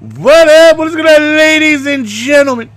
What up? What's going on, ladies and gentlemen?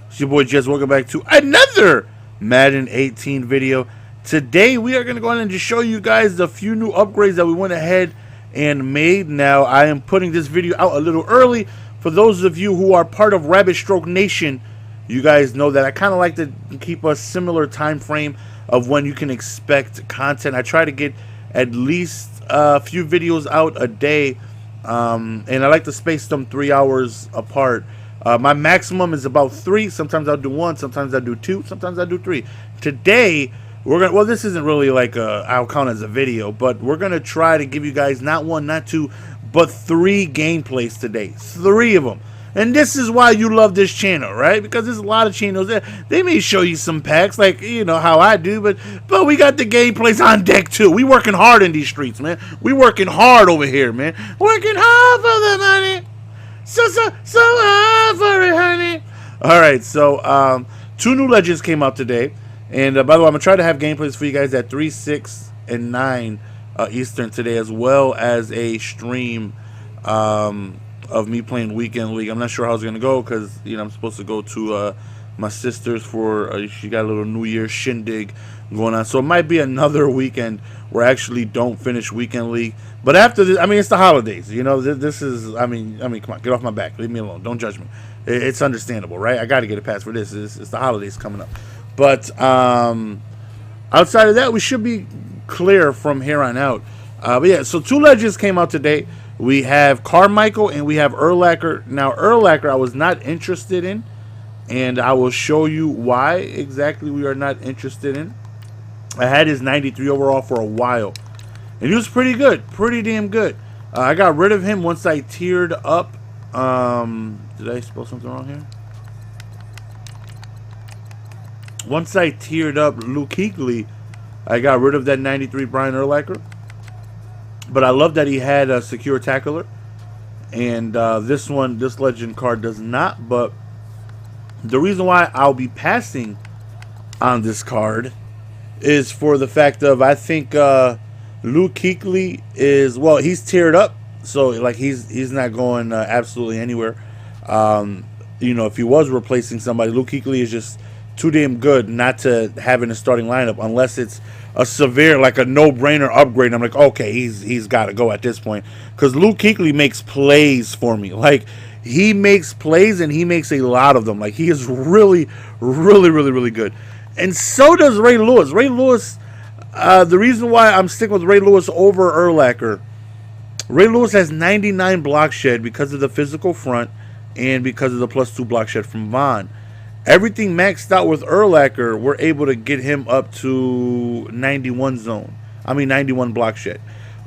It's your boy Jess. Welcome back to another Madden 18 video. Today we are going to go ahead and just show you guys the few new upgrades that we went ahead and made. Now I am putting this video out a little early for those of you who are part of Rabbit Stroke Nation. You guys know that I kind of like to keep a similar time frame of when you can expect content. I try to get at least a few videos out a day. And I like to space them 3 hours apart. My maximum is about 3. Sometimes I'll do 1, sometimes I'll do 2, sometimes I'll do 3. Today we're gonna, well, this isn't really like I'll count as a video, but we're gonna try to give you guys not 1, not 2, but 3 gameplays today. 3 of them. And this is why you love this channel, right? Because there's a lot of channels there. They may show you some packs like, you know, how I do, but we got the gameplays on deck too. We working hard in these streets, man. We working hard over here, man. Working hard for the money. So hard for it, honey. All right, so 2 new legends came out today. And by the way, I'm going to try to have gameplays for you guys at 3, 6, and 9 Eastern today, as well as a stream of me playing Weekend League. I'm not sure how it's going to go because, you know, I'm supposed to go to my sister's for, she got a little New Year's shindig going on. So it might be another weekend where I actually don't finish Weekend League. But after this, I mean, it's the holidays. You know, this is, I mean, come on, get off my back. Leave me alone. Don't judge me. It's understandable, right? I got to get a pass for this. It's the holidays coming up. But outside of that, we should be clear from here on out. But yeah, so 2 legends came out today. We have Carmichael and we have Urlacher. Now, Urlacher I was not interested in, and I will show you why exactly we are not interested in. I had his 93 overall for a while, and he was pretty good, pretty damn good. I got rid of him once I tiered up. Did I spell something wrong here? Once I tiered up Luke Kuechly, I got rid of that 93 Brian Urlacher. But I love that he had a secure tackler, and this legend card does not. But the reason why I'll be passing on this card is for the fact of I think Luke Kuechly is, well, he's tiered up, so like he's not going absolutely anywhere. You know, if he was replacing somebody, Luke Kuechly is just too damn good not to have in a starting lineup unless it's a severe, like a no-brainer upgrade. I'm like, okay, he's got to go at this point, because Luke Kuechly makes plays for me. Like, he makes plays, and he makes a lot of them. Like, he is really, really, really, really good. And so does Ray Lewis. Ray Lewis, the reason why I'm sticking with Ray Lewis over Urlacher, Ray Lewis has 99 block shed because of the physical front and because of the +2 block shed from Vaughn. Everything maxed out with Urlacher, we're able to get him up to 91 zone. I mean 91 block shed.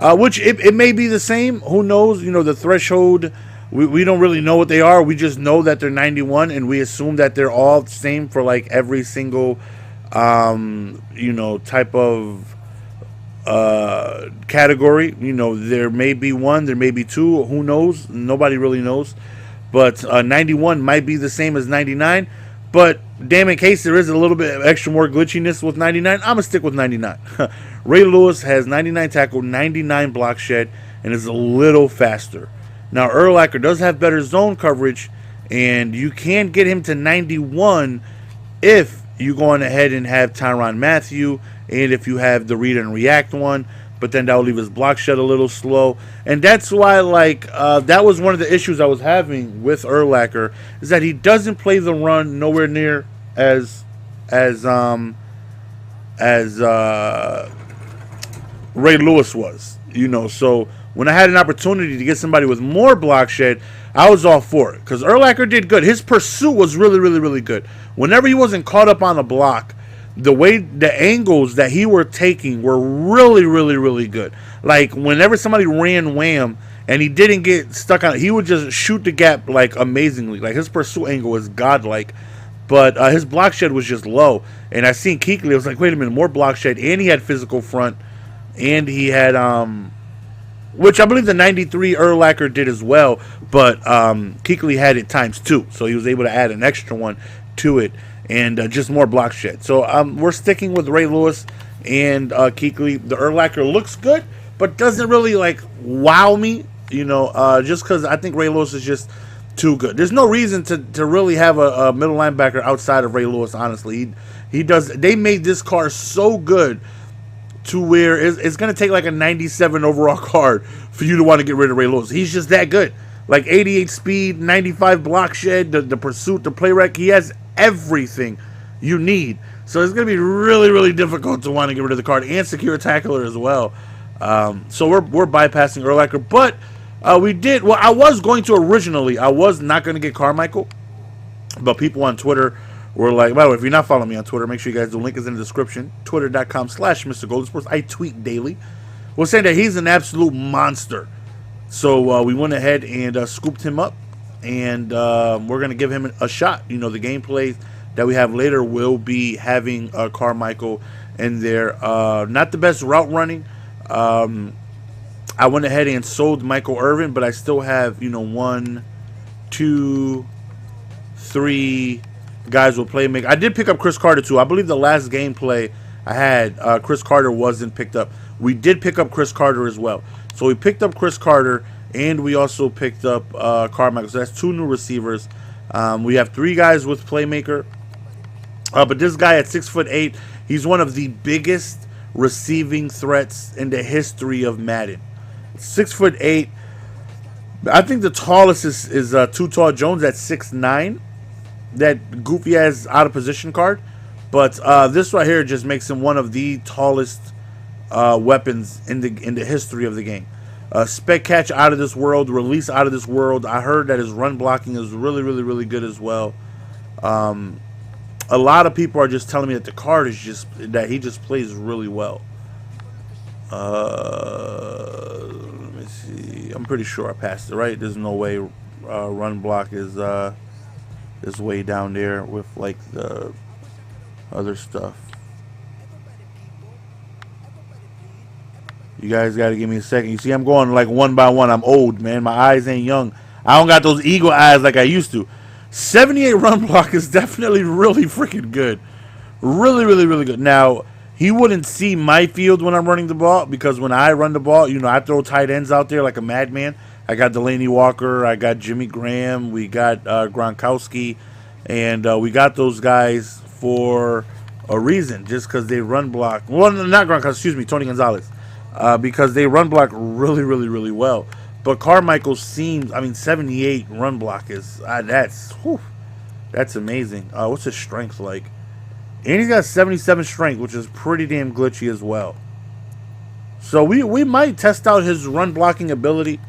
Which it may be the same. Who knows? You know, the threshold, we don't really know what they are. We just know that they're 91, and we assume that they're all the same for like every single you know, type of category. You know, there may be 1, there may be 2. Who knows? Nobody really knows. But 91 might be the same as 99. But damn, in case there is a little bit of extra more glitchiness with 99, I'm going to stick with 99. Ray Lewis has 99 tackle, 99 block shed, and is a little faster. Now, Urlacher does have better zone coverage, and you can get him to 91 if you go on ahead and have Tyrann Mathieu, and if you have the read and react one. But then that will leave his block shed a little slow. And that's why, like, that was one of the issues I was having with Urlacher, is that he doesn't play the run nowhere near as Ray Lewis was. You know, so when I had an opportunity to get somebody with more block shed, I was all for it. Because Urlacher did good. His pursuit was really, really, really good. Whenever he wasn't caught up on the block, the way the angles that he were taking were really, really, really good. Like, whenever somebody ran wham and he didn't get stuck on it, he would just shoot the gap, like, amazingly. Like, his pursuit angle was godlike. But his block shed was just low. And I seen Kuechly, I was like, wait a minute, more block shed. And he had physical front. And he had, which I believe the 93 Urlacher did as well. But Kuechly had it ×2. So he was able to add an extra one to it. And just more block shed. So we're sticking with Ray Lewis and Kuechly. The Urlacher looks good, but doesn't really like wow me, you know, just because I think Ray Lewis is just too good. There's no reason to really have a middle linebacker outside of Ray Lewis. Honestly, he does. They made this car so good to where it's going to take like a 97 overall card for you to want to get rid of Ray Lewis. He's just that good. Like 88 speed, 95 block shed, the pursuit, the play rec. He has everything you need. So it's going to be really, really difficult to want to get rid of the card, and secure tackler as well. So we're bypassing Urlacher, but we did. Well, I was going to originally. I was not going to get Carmichael, but people on Twitter were like, by the way, if you're not following me on Twitter, make sure you guys, the link is in the description. Twitter.com/MrGoldenSports. I tweet daily. We're saying that he's an absolute monster. So we went ahead and scooped him up, and we're going to give him a shot. You know, the gameplay that we have later will be having Carmichael in there. Not the best route running. I went ahead and sold Michael Irvin, but I still have, 1, 2, 3 guys will playmaker. I did pick up Chris Carter too. I believe the last gameplay I had, Chris Carter wasn't picked up. We did pick up Chris Carter as well. So we picked up Chris Carter, and we also picked up Carmichael. So that's 2 new receivers. We have 3 guys with playmaker. But this guy at 6'8", he's one of the biggest receiving threats in the history of Madden. 6'8". I think the tallest is Too Tall Jones at 6'9". That goofy ass out of position card, but this right here just makes him one of the tallest weapons in the history of the game. Spec catch out of this world, release out of this world. I heard that his run blocking is really, really, really good as well. A lot of people are just telling me that the card is just that he just plays really well. Let me see. I'm pretty sure I passed it right. There's no way run block is way down there with like the other stuff. You guys got to give me a second. You see, I'm going like one by one. I'm old, man. My eyes ain't young. I don't got those eagle eyes like I used to. 78 run block is definitely really freaking good. Really, really, really good. Now, he wouldn't see my field when I'm running the ball, because when I run the ball, I throw tight ends out there like a madman. I got Delaney Walker, I got Jimmy Graham, we got Gronkowski, and we got those guys for a reason, just because they run block. Well, not Gronkowski, excuse me, Tony Gonzalez, because they run block really, really, really well. But Carmichael seems, 78 run block is, that's amazing. What's his strength like? And he's got 77 strength, which is pretty damn glitchy as well. So we might test out his run blocking ability.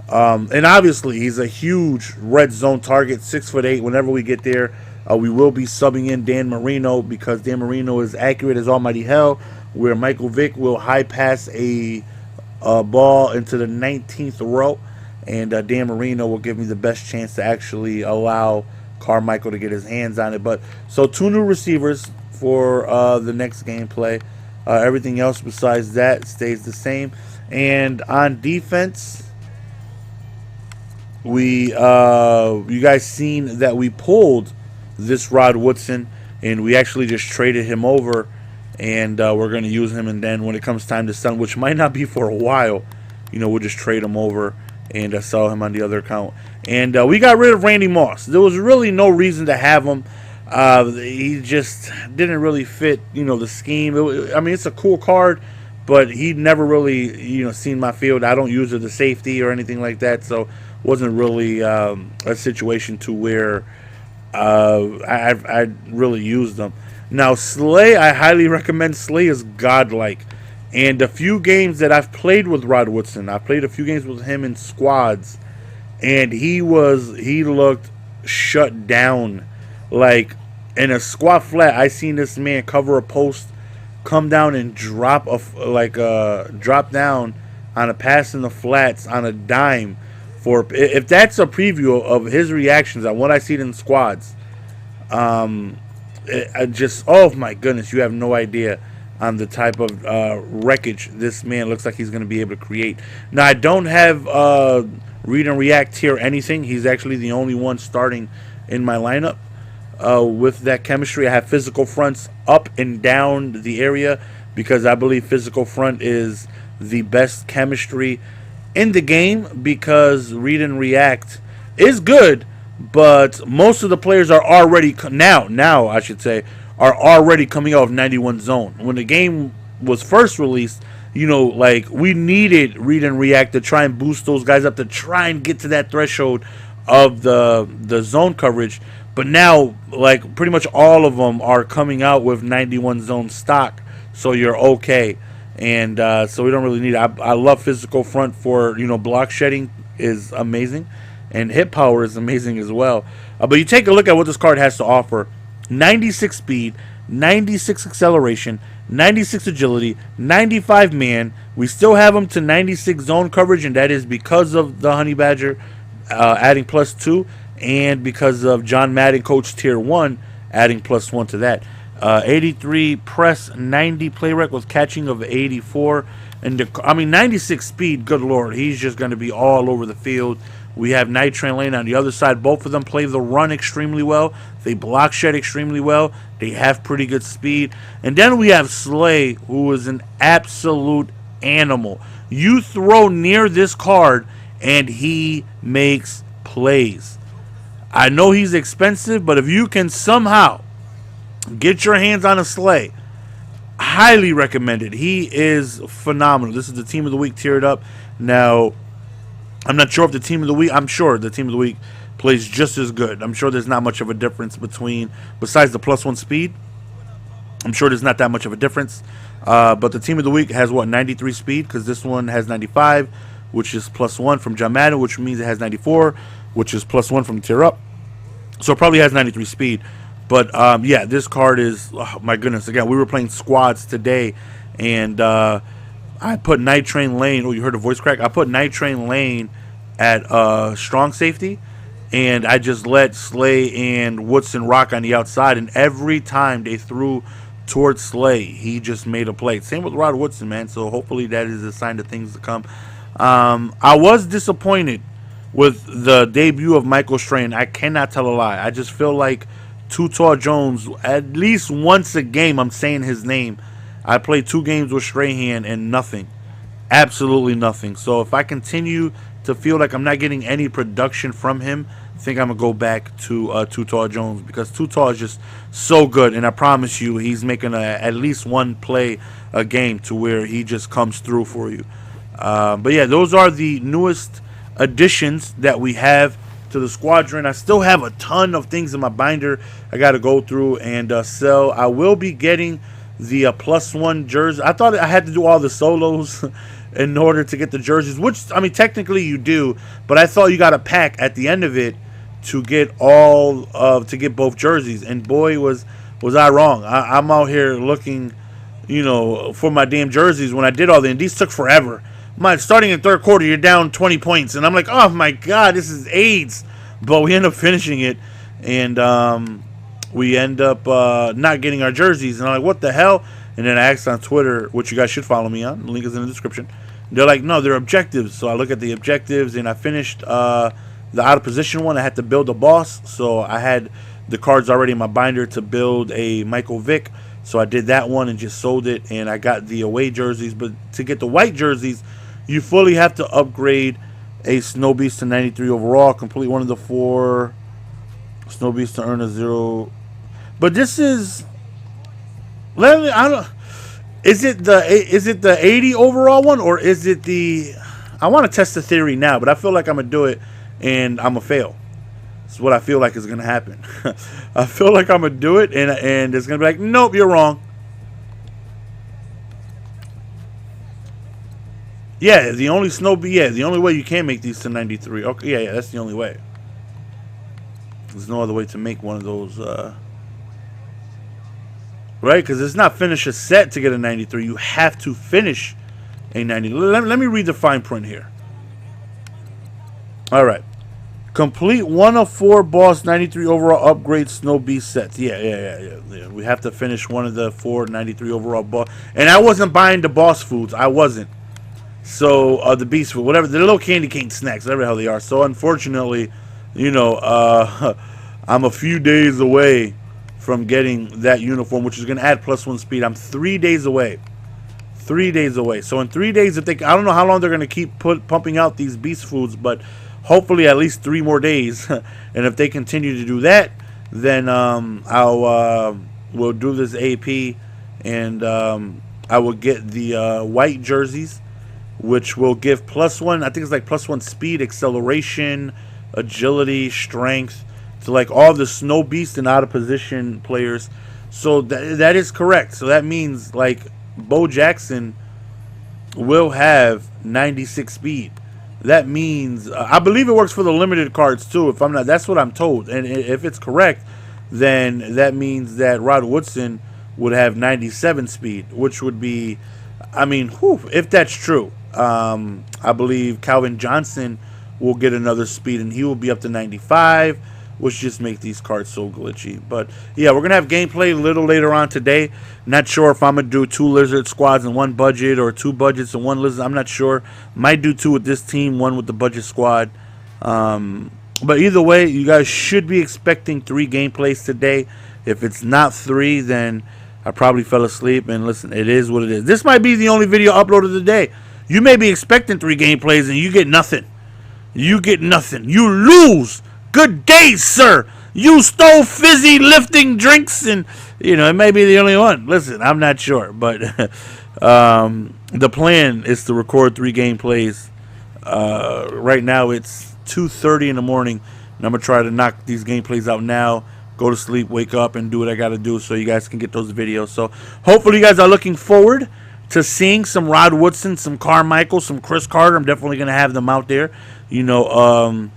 And obviously, he's a huge red zone target, 6'8". Whenever we get there, we will be subbing in Dan Marino, because Dan Marino is accurate as almighty hell, where Michael Vick will high pass a ball into the 19th row, and Dan Marino will give me the best chance to actually allow Carmichael to get his hands on it. But so 2 new receivers for the next gameplay. Everything else besides that stays the same. And on defense, you guys seen that we pulled this Rod Woodson, and we actually just traded him over, and we're going to use him, and then when it comes time to sell him, which might not be for a while, we'll just trade him over and sell him on the other account. And we got rid of Randy Moss. There was really no reason to have him. He just didn't really fit, the scheme. It's a cool card, but he never really, seen my field. I don't use it as a safety or anything like that, so wasn't really a situation to where I really used them. Now, Slay, I highly recommend. Slay is godlike. And a few games that I've played with Rod Woodson, I played a few games with him in squads, and he looked shut down. Like, in a squat flat, I seen this man cover a post, come down and drop down on a pass in the flats on a dime. If that's a preview of his reactions on what I see in squads, oh my goodness, you have no idea on the type of wreckage this man looks like he's going to be able to create. Now, I don't have read and react tier anything. He's actually the only one starting in my lineup with that chemistry. I have physical fronts up and down the area, because I believe physical front is the best chemistry in the game, because read and react is good, but most of the players are already now I should say are already coming out of 91 zone. When the game was first released, like we needed read and react to try and boost those guys up to try and get to that threshold of the zone coverage. But now, like pretty much all of them are coming out with 91 zone stock, so you're okay. And so we don't really need it. I love physical front for block shedding is amazing, and hit power is amazing as well. But you take a look at what this card has to offer: 96 speed, 96 acceleration, 96 agility, 95 man. We still have him to 96 zone coverage, and that is because of the Honey Badger adding +2, and because of John Madden Coach Tier 1 adding +1 to that. 83 press, 90 play rec with catching of 84. And 96 speed, good lord, he's just going to be all over the field. We have Night Train Lane on the other side. Both of them play the run extremely well. They block shed extremely well. They have pretty good speed. And then we have Slay, who is an absolute animal. You throw near this card, and he makes plays. I know he's expensive, but if you can somehow get your hands on a Slay, highly recommended. He is phenomenal. This is the Team of the Week tiered up. Now, I'm not sure if the Team of the Week, I'm sure the Team of the Week plays just as good. I'm sure there's not much of a difference besides the +1 speed. I'm sure there's not that much of a difference. But the Team of the Week has, 93 speed, because this one has 95, which is +1 from John Madden, which means it has 94, which is +1 from Tier Up. So it probably has 93 speed. But, yeah, this card is, oh, my goodness. Again, we were playing squads today, and I put Night Train Lane. Oh, you heard a voice crack? I put Night Train Lane at strong safety, and I just let Slay and Woodson rock on the outside. And every time they threw towards Slay, he just made a play. Same with Rod Woodson, man. So hopefully that is a sign of things to come. I was disappointed with the debut of Michael Strahan. I cannot tell a lie. I just feel like Too Tall Jones, at least once a game, I'm saying his name. I played 2 games with Strahan and nothing. Absolutely nothing. So if I continue to feel like I'm not getting any production from him, I think I'm going to go back to Too Tall Jones, because Too Tall is just so good. And I promise you, he's making at least one play a game to where he just comes through for you. But yeah, those are the newest additions that we have to the squadron. I still have a ton of things in my binder I got to go through and sell. I will be getting the +1 jersey. I thought I had to do all the solos in order to get the jerseys, which, I mean, technically you do, but I thought you got a pack at the end of it to get to get both jerseys. And boy, was I wrong. I'm out here looking, for my damn jerseys when I did all and these took forever. Starting in third quarter, you're down 20 points, and I'm like, oh my god, this is AIDS. But we end up finishing it, and we end up not getting our jerseys, and I'm like, what the hell? And then I asked on Twitter, which you guys should follow me on. The link is in the description. They're like, no, they're objectives. So I look at the objectives, and I finished the out of position one. I had to build a boss, so I had the cards already in my binder to build a Michael Vick. So I did that one and just sold it, and I got the away jerseys. But to get the white jerseys, you fully have to upgrade a Snow Beast to 93 overall, complete one of the 4 Snow Beast to earn a 0. But this is, is it the 80 overall one, or is it the, I want to test the theory now, but I feel like I'm going to do it and I'm going to fail. It's what I feel like is going to happen. I feel like I'm going to do it and it's going to be like, nope, you're wrong. Yeah, the only the only way you can make these to 93. Okay, yeah, that's the only way. There's no other way to make one of those, right? Because it's not finish a set to get a 93. You have to finish a 90. Let me read the fine print here. All right. Complete 1 of 4 boss 93 overall upgrade Snow Beast sets. Yeah. We have to finish one of the 4 93 overall boss. And I wasn't buying the boss foods. I wasn't. So, the beast food, whatever, the little candy cane snacks, whatever the hell they are. So, unfortunately, I'm a few days away from getting that uniform, which is going to add +1 speed. I'm 3 days away. 3 days away. So, in 3 days, I don't know how long they're going to keep pumping out these beast foods, but hopefully at least 3 more days. And if they continue to do that, then we'll do this AP, and I will get the white jerseys, which will give +1. I think it's like +1 speed, acceleration, agility, strength to like all the snow beast and out of position players. So that is correct. So that means like Bo Jackson will have 96 speed. That means I believe it works for the limited cards too. If I'm not, that's what I'm told. And if it's correct, then that means that Rod Woodson would have 97 speed, which would be, I mean, whew, if that's true. I believe Calvin Johnson will get another speed, and he will be up to 95, which just make these cards so glitchy. But yeah, we're gonna have gameplay a little later on today. Not sure if I'm gonna do 2 lizard squads in 1 budget or 2 budgets in 1 lizard. I'm not sure. Might do 2 with this team, 1 with the budget squad. But either way, you guys should be expecting 3 gameplays today. If it's not 3, then I probably fell asleep. And listen, it is what it is. This might be the only video uploaded today. You may be expecting 3 gameplays and you get nothing. You get nothing. You lose. Good day, sir. You stole fizzy lifting drinks, and you know it may be the only one. Listen, I'm not sure, but the plan is to record 3 gameplays. Right now it's 2:30 in the morning, and I'm gonna try to knock these gameplays out now. Go to sleep, wake up, and do what I gotta do so you guys can get those videos. So hopefully you guys are looking forward to seeing some Rod Woodson, some Carmichael, some Chris Carter. I'm definitely gonna have them out there. You know,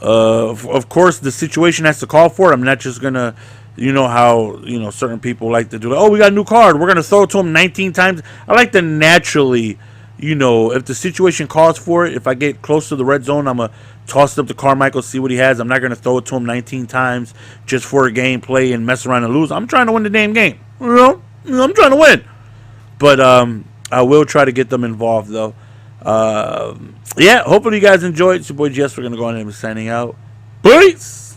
of course, the situation has to call for it. I'm not just gonna, you know how certain people like to do. Oh, we got a new card. We're gonna throw it to him 19 times. I like to naturally, if the situation calls for it. If I get close to the red zone, I'm gonna toss it up to Carmichael, see what he has. I'm not gonna throw it to him 19 times just for a gameplay and mess around and lose. I'm trying to win the damn game. I'm trying to win. But I will try to get them involved though. Yeah, hopefully you guys enjoyed. It's your boy Jess. We're going to go on and be signing out. Peace!